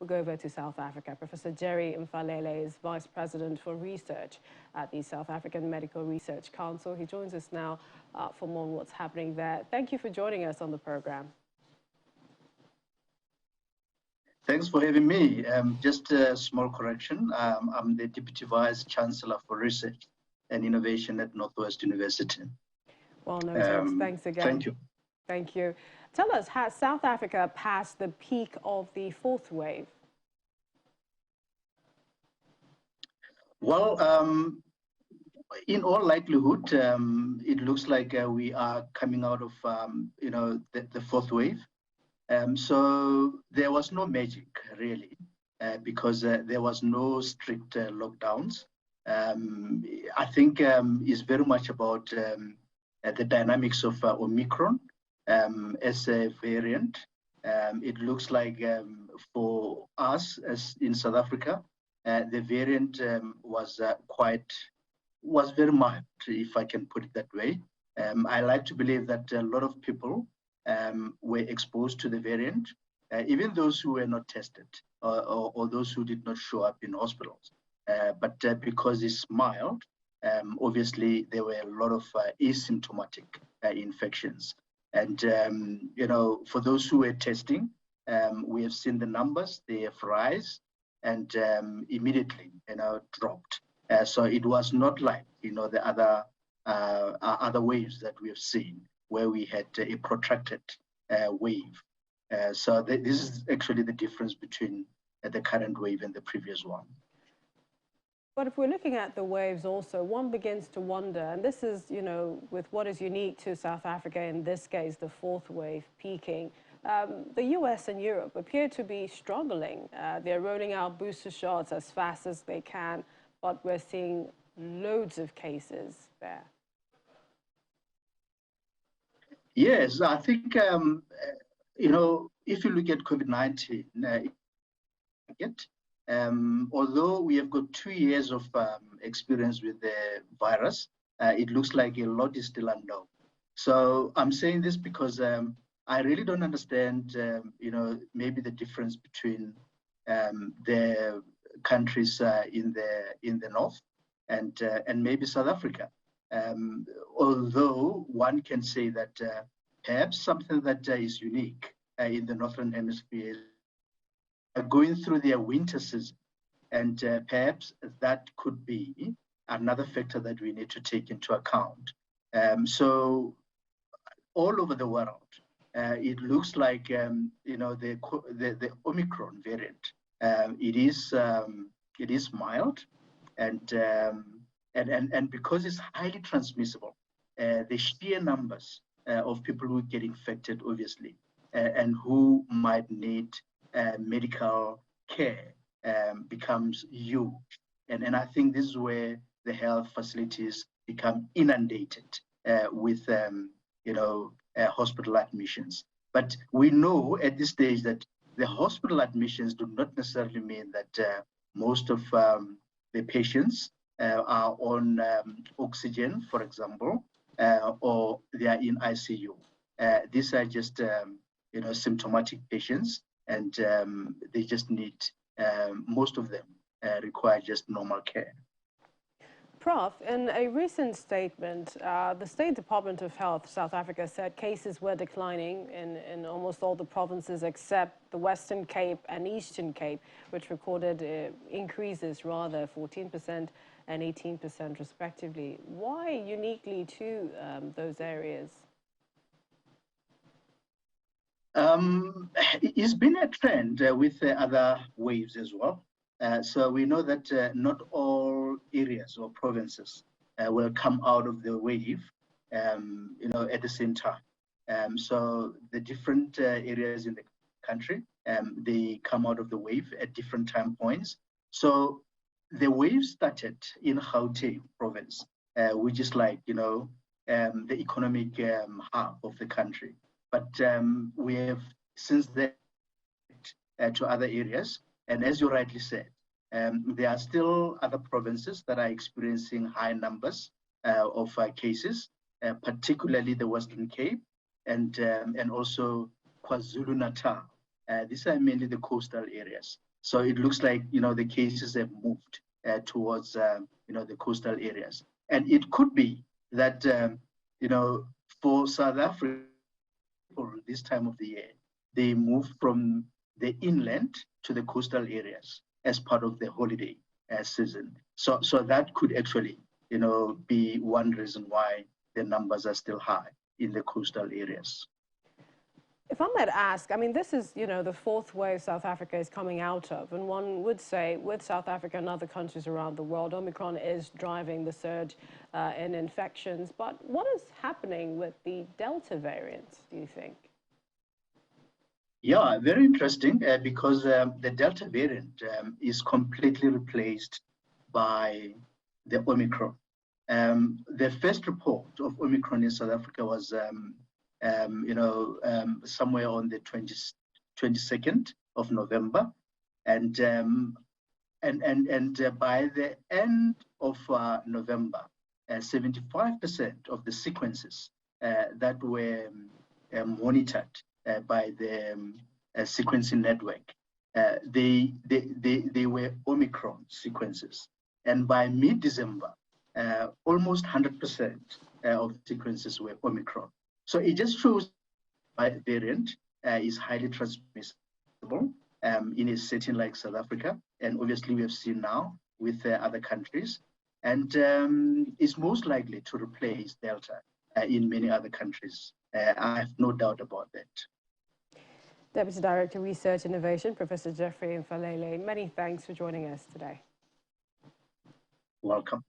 We'll go over to South Africa. Professor Jerry Mfalele is Vice President for Research at the South African Medical Research Council. He joins us now for more on what's happening there. Thank you for joining us on the program. Thanks for having me. Just a small correction. I'm the Deputy Vice Chancellor for Research and Innovation at Northwest University. Well noted. Thanks again. Thank you. Thank you. Tell us, has South Africa passed the peak of the fourth wave? Well, in all likelihood, it looks like we are coming out of, the fourth wave. So there was no magic, really, because there was no strict lockdowns. I think it's very much about the dynamics of Omicron as a variant. It looks like for us, as in South Africa, the variant was very mild, if I can put it that way. I like to believe that a lot of people were exposed to the variant, even those who were not tested or those who did not show up in hospitals. But because it's mild, obviously there were a lot of asymptomatic infections. And, for those who were testing, we have seen the numbers, they have rise and immediately, dropped. So it was not like, the other waves that we have seen, where we had a protracted wave. So this is actually the difference between the current wave and the previous one. But if we're looking at the waves also, one begins to wonder, and this is, with what is unique to South Africa, in this case, the fourth wave peaking, the US and Europe appear to be struggling. They're rolling out booster shots as fast as they can, but we're seeing loads of cases there. Yes, I think, if you look at COVID-19, although we have got 2 years of experience with the virus, it looks like a lot is still unknown. So I'm saying this because I really don't understand, maybe the difference between the countries in the north and maybe South Africa. Although one can say that perhaps something that is unique in the Northern Hemisphere is going through their winter season, and perhaps that could be another factor that we need to take into account. So all over the world, it looks like the Omicron variant. It is mild, and because it's highly transmissible, the sheer numbers of people who get infected, obviously, and who might need medical care becomes huge. And I think this is where the health facilities become inundated with, hospital admissions. But we know at this stage that the hospital admissions do not necessarily mean that most of the patients are on oxygen, for example, or they are in ICU. These are just, symptomatic patients, and they just need, most of them require just normal care. Prof, in a recent statement, the State Department of Health, South Africa, said cases were declining in almost all the provinces except the Western Cape and Eastern Cape, which recorded increases, rather, 14% and 18% respectively. Why uniquely to those areas? It's been a trend with other waves as well. So we know that not all areas or provinces will come out of the wave, at the same time. So the different areas in the country, they come out of the wave at different time points. So the wave started in Gauteng province, which is like, the economic hub of the country. But we have since then to other areas. And as you rightly said, there are still other provinces that are experiencing high numbers of cases, particularly the Western Cape and also KwaZulu-Natal, These are mainly the coastal areas. So it looks like, the cases have moved towards, the coastal areas. And it could be that, for South Africa, for this time of the year, they move from the inland to the coastal areas as part of the holiday season. So that could actually, be one reason why the numbers are still high in the coastal areas. If I might ask, I mean, this is, the fourth wave South Africa is coming out of, and one would say with South Africa and other countries around the world, Omicron is driving the surge in infections. But what is happening with the Delta variant, do you think? Yeah, very interesting because the Delta variant is completely replaced by the Omicron. The first report of Omicron in South Africa was, somewhere on the 22nd of November, and by the end of November, 75% of the sequences that were monitored by the sequencing network, they were Omicron sequences. And by mid-December, almost 100% of the sequences were Omicron. So it just shows the variant is highly transmissible in a setting like South Africa. And obviously we have seen now with other countries. And is most likely to replace Delta in many other countries. I have no doubt about that. Deputy Director, Research Innovation, Professor Jeffrey Mfalele, many thanks for joining us today. Welcome.